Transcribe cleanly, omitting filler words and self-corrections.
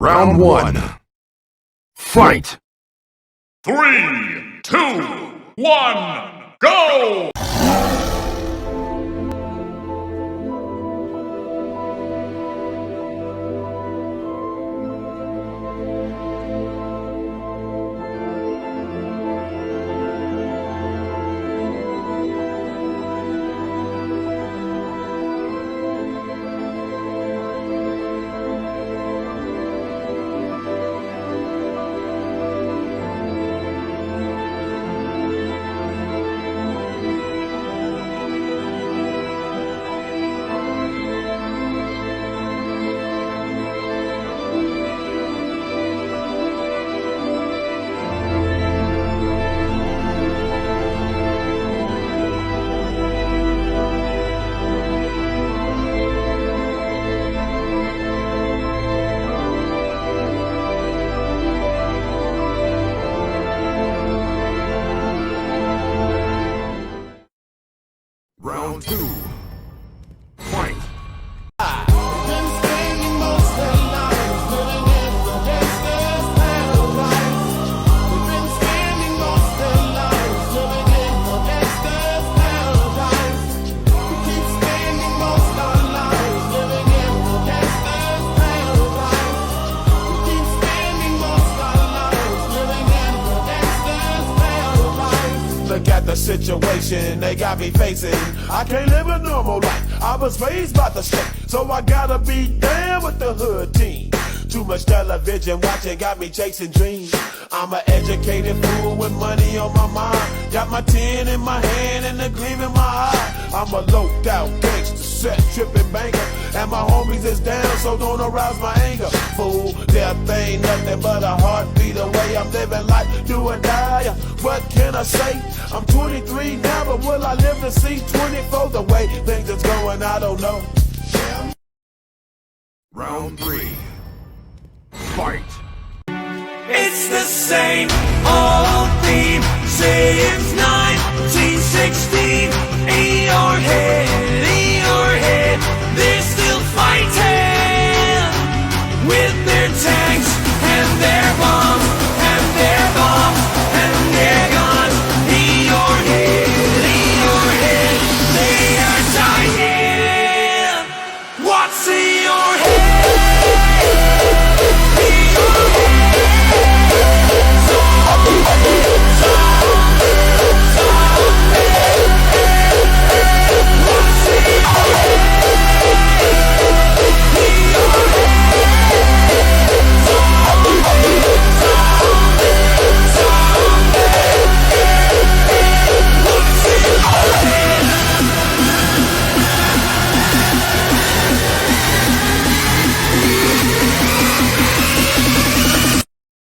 Round 1. Fight! 3, 2, 1, go! Round 2. Fight! Look at the situation they got me facing. I can't live a normal life. I was raised by the state, so I gotta be down with the hood team. Too much television watching got me chasing dreams. I'm an educated fool with money on my mind. Got my tin in my hand and the gleam in my eye. I'm a loped out gangster, set tripping banker, and my homies is down, so don't arouse my anger. Fool, death ain't nothing but a heartbeat away. I'm living life, do or die. What can I say? I'm 23 now, but will I live to see 24? The way things is going, I don't know. Round 3. Fight! It's the same old theme since 1916. In your head, they're still fighting with their tanks and their bombs.